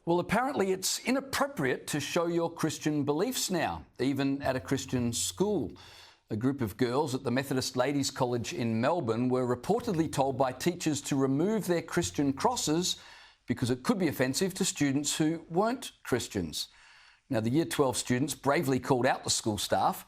Well, apparently it's inappropriate to show your Christian beliefs now, even at a Christian school. A group of girls at the Methodist Ladies' College in Melbourne were reportedly told by teachers to remove their Christian crosses because it could be offensive to students who weren't Christians. Now, the Year 12 students bravely called out the school staff,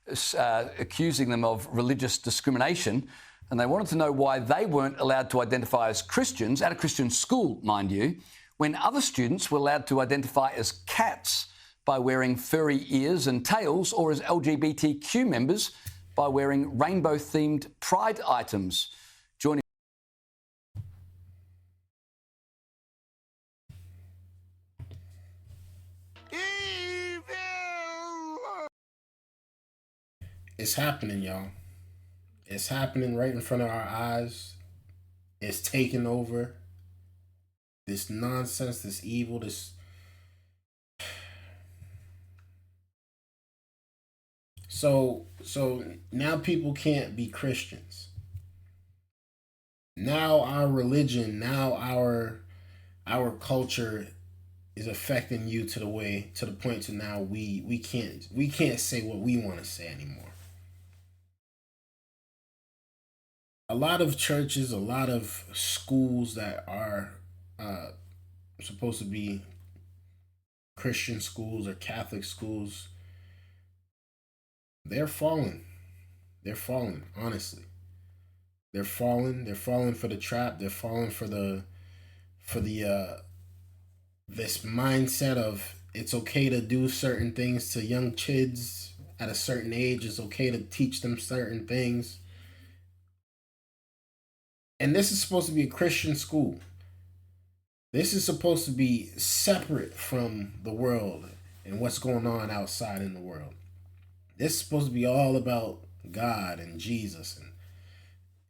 accusing them of religious discrimination, and they wanted to know why they weren't allowed to identify as Christians, at a Christian school, mind you, when other students were allowed to identify as cats by wearing furry ears and tails, or as LGBTQ members by wearing rainbow-themed pride items. Joining It's happening, y'all. It's happening right in front of our eyes. It's taking over. This nonsense, this evil, this... So now people can't be Christians. Now our religion, now our culture is affecting you to the point to now we can't say what we want to say anymore. A lot of churches, a lot of schools that are supposed to be Christian schools or Catholic schools, they're falling. They're falling, honestly. They're falling. They're falling for the trap. They're falling for the this mindset of it's okay to do certain things to young kids at a certain age. It's okay to teach them certain things. And this is supposed to be a Christian school. This is supposed to be separate from the world and what's going on outside in the world. This is supposed to be all about God and Jesus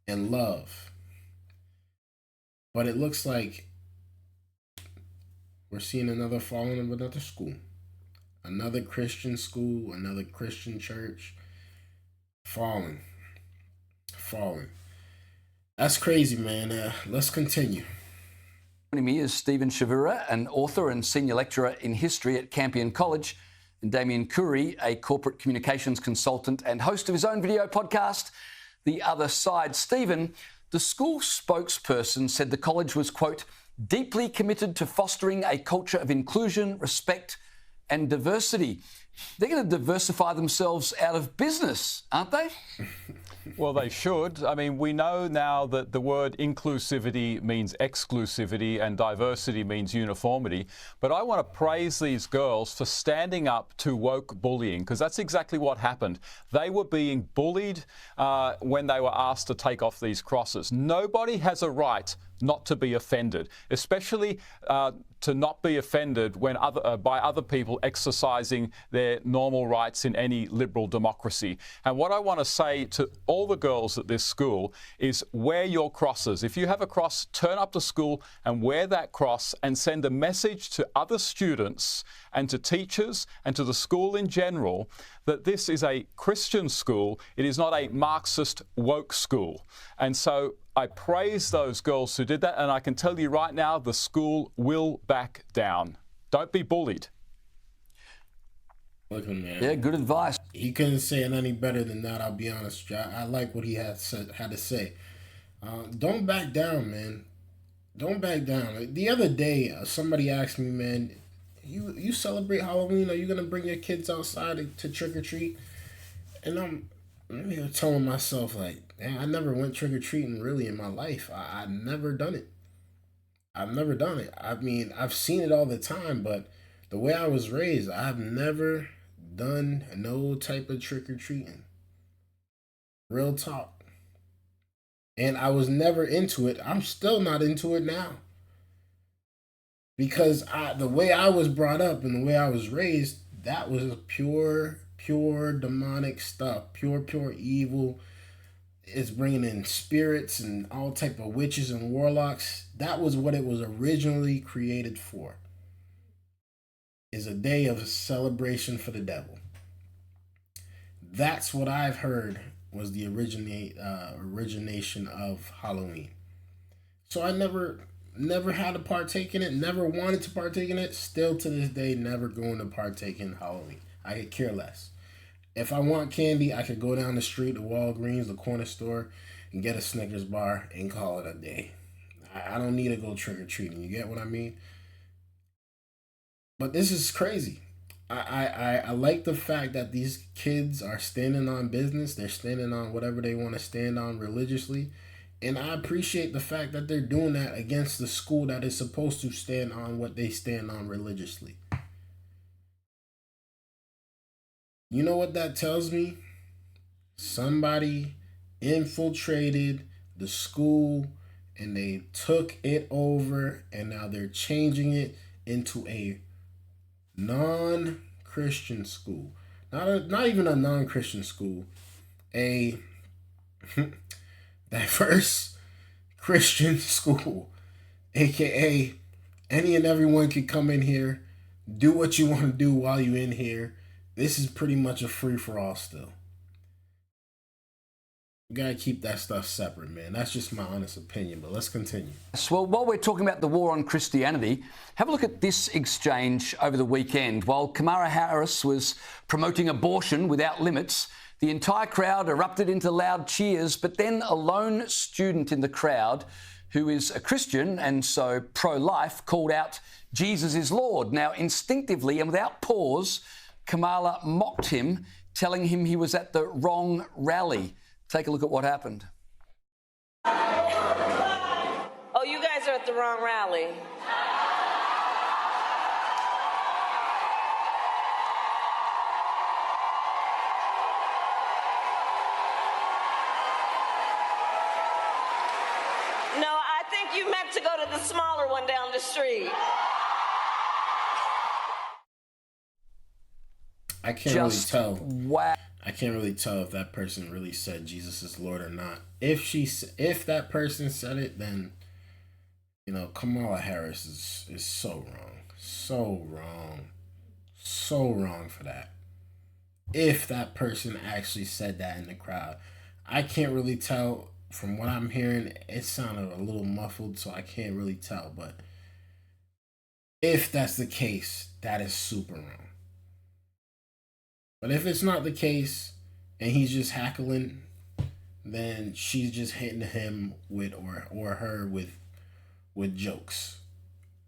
and love. But it looks like we're seeing another falling of another school. Another Christian school, another Christian church falling. That's crazy, man. Let's continue. Joining me is Stephen Shavura, an author and senior lecturer in history at Campion College, and Damien Curry, a corporate communications consultant and host of his own video podcast, The Other Side. Stephen, the school spokesperson said the college was, quote, deeply committed to fostering a culture of inclusion, respect and diversity. They're going to diversify themselves out of business, aren't they? Well, they should. I mean, we know now that the word inclusivity means exclusivity and diversity means uniformity. But I want to praise these girls for standing up to woke bullying, because that's exactly what happened. They were being bullied when they were asked to take off these crosses. Nobody has a right not to be offended, especially to not be offended when by other people exercising their normal rights in any liberal democracy. And what I want to say to all the girls at this school is wear your crosses. If you have a cross, turn up to school and wear that cross and send a message to other students and to teachers and to the school in general that this is a Christian school. It is not a Marxist woke school. And so I praise those girls who did that, and I can tell you right now, the school will back down. Don't be bullied. Look, man. Yeah, good advice. He couldn't say it any better than that, I'll be honest. I like what he had to say. Don't back down, man. Don't back down. The other day, somebody asked me, man, you celebrate Halloween? Are you going to bring your kids outside to trick-or-treat? And I'm telling myself, like, man, I never went trick-or-treating really in my life. I've never done it. I've never done it. I mean, I've seen it all the time, but the way I was raised, I've never done no type of trick-or-treating. Real talk. And I was never into it. I'm still not into it now. Because the way I was brought up and the way I was raised, that was pure demonic stuff. Pure evil. It's bringing in spirits and all type of witches and warlocks. That was what it was originally created for. Is a day of celebration for the devil. That's what I've heard was the origination of Halloween. So I never Never had to partake in it, never wanted to partake in it, still to this day, never going to partake in Halloween. I could care less. If I want candy, I could go down the street to Walgreens, the corner store, and get a Snickers bar and call it a day. I don't need to go trick-or-treating. You get what I mean? But this is crazy. I like the fact that these kids are standing on business. They're standing on whatever they want to stand on religiously. And I appreciate the fact that they're doing that against the school that is supposed to stand on what they stand on religiously. You know what that tells me? Somebody infiltrated the school and they took it over, and now they're changing it into a non-Christian school. Not even a non-Christian school. A diverse Christian school. AKA any and everyone can come in here, do what you want to do while you're in here. This is pretty much a free-for-all still. You gotta keep that stuff separate, man. That's just my honest opinion, but let's continue. Well, while we're talking about the war on Christianity, have a look at this exchange over the weekend. While Kamala Harris was promoting abortion without limits, the entire crowd erupted into loud cheers, but then a lone student in the crowd who is a Christian and so pro-life called out, "Jesus is Lord." Now, instinctively and without pause, Kamala mocked him, telling him he was at the wrong rally. Take a look at what happened. Oh, you guys are at the wrong rally. No, I think you meant to go to the smaller one down the street. I can't really tell. Wow. I can't really tell if that person really said Jesus is Lord or not. If that person said it, then Kamala Harris is so wrong, so wrong, so wrong for that. If that person actually said that in the crowd, I can't really tell. From what I'm hearing, it sounded a little muffled, so I can't really tell. But if that's the case, that is super wrong. But if it's not the case and he's just hackling, then she's just hitting him with or her with jokes,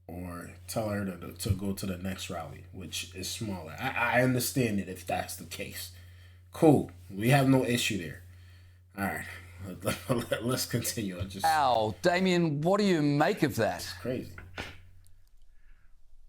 or tell her to go to the next rally, which is smaller. I understand it if that's the case. Cool. We have no issue there. All right. Let's continue. Wow, Damien, what do you make of that? It's crazy.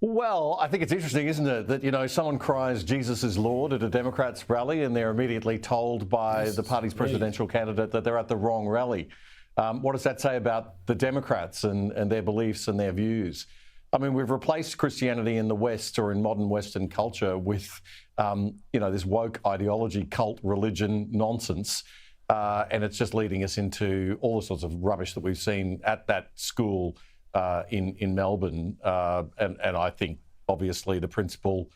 Well, I think it's interesting, isn't it, that, someone cries Jesus is Lord at a Democrats rally and they're immediately told by the party's presidential candidate that they're at the wrong rally. What does that say about the Democrats and their beliefs and their views? I mean, we've replaced Christianity in the West or in modern Western culture with, this woke ideology, cult, religion nonsense. And it's just leading us into all the sorts of rubbish that we've seen at that school in Melbourne, and I think obviously the principal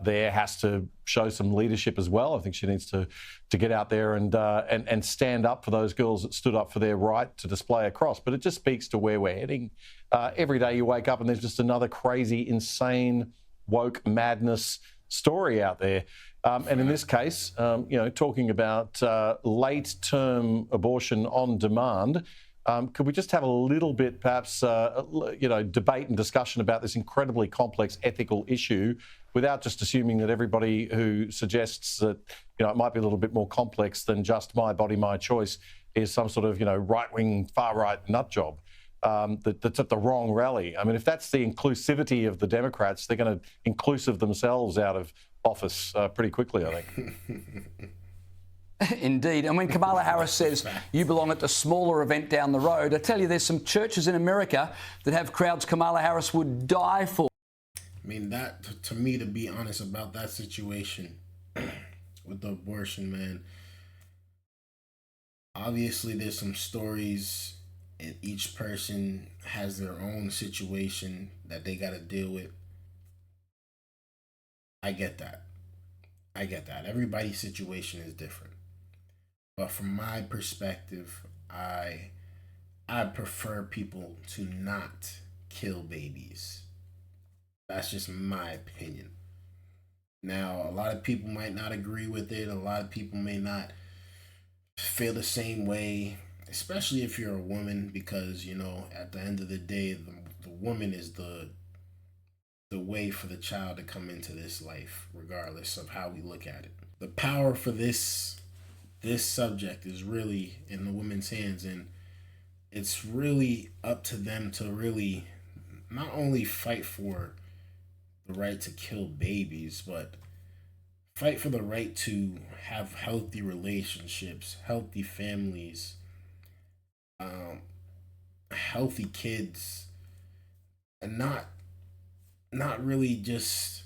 there has to show some leadership as well. I think she needs to get out there and stand up for those girls that stood up for their right to display a cross. But it just speaks to where we're heading. Every day you wake up and there's just another crazy, insane, woke madness story out there. And in this case, talking about late-term abortion on demand. Could we just have a little bit, perhaps, debate and discussion about this incredibly complex ethical issue without just assuming that everybody who suggests that, it might be a little bit more complex than just my body, my choice is some sort of, right-wing, far-right nut job that's at the wrong rally. I mean, if that's the inclusivity of the Democrats, they're going to inclusive themselves out of office pretty quickly, I think. Indeed. And when Kamala Harris says you belong at the smaller event down the road, I tell you, there's some churches in America that have crowds Kamala Harris would die for. I mean, that, to me, to be honest about that situation with the abortion, man, obviously there's some stories and each person has their own situation that they got to deal with. I get that. Everybody's situation is different. But from my perspective, I I prefer people to not kill babies. That's just my opinion. Now, a lot of people might not agree with it. A lot of people may not feel the same way, especially if you're a woman, because, at the end of the day, the woman is the way for the child to come into this life, regardless of how we look at it. The power for this subject is really in the women's hands, and it's really up to them to really not only fight for the right to kill babies, but fight for the right to have healthy relationships, healthy families, healthy kids, and not really just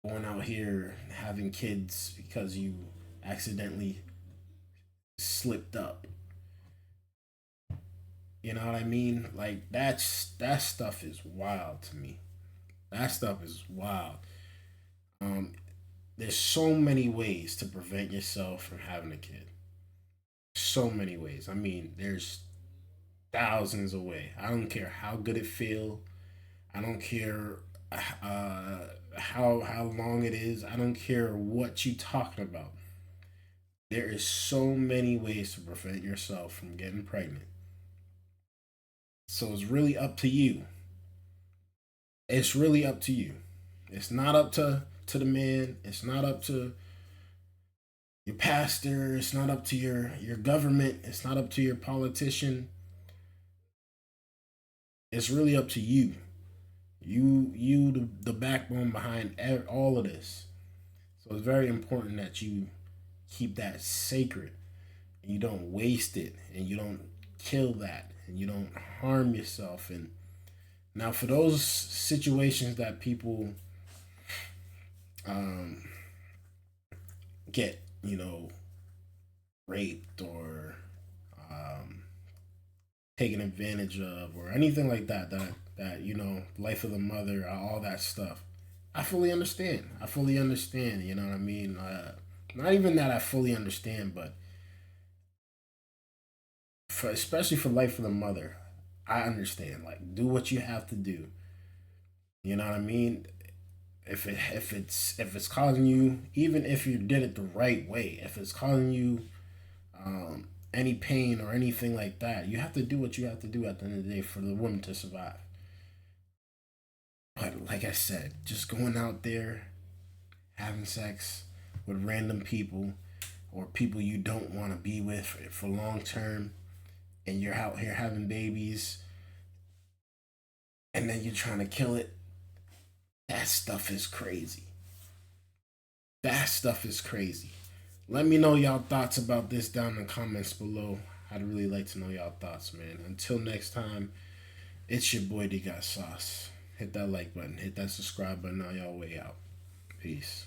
going out here having kids because you accidentally slipped up. You know what I mean? Like that stuff is wild to me. That stuff is wild. There's so many ways to prevent yourself from having a kid. So many ways. I mean, there's thousands of ways. I don't care how good it feel. I don't care how long it is. I don't care what you talking about. There is so many ways to prevent yourself from getting pregnant. So it's really up to you. It's really up to you. It's not up to the man. It's not up to your pastor. It's not up to your government. It's not up to your politician. It's really up to you. You the backbone behind all of this. So it's very important that you keep that sacred and you don't waste it and you don't kill that and you don't harm yourself. And now for those situations that people get, raped or taken advantage of or anything like that life of the mother, all that stuff, I fully understand. You know what I mean? Not even that I fully understand, but especially for life of the mother, I understand. Like, do what you have to do. You know what I mean? If it's causing you, even if you did it the right way, if it's causing you any pain or anything like that, you have to do what you have to do at the end of the day for the woman to survive. But like I said, just going out there having sex with random people or people you don't want to be with for long term, and you're out here having babies and then you're trying to kill it, that stuff is crazy. That stuff is crazy. Let me know y'all thoughts about this down in the comments below. I'd really like to know y'all thoughts, man. Until next time, it's your boy Dgotsauce. Hit that like button, hit that subscribe button on y'all way out. Peace.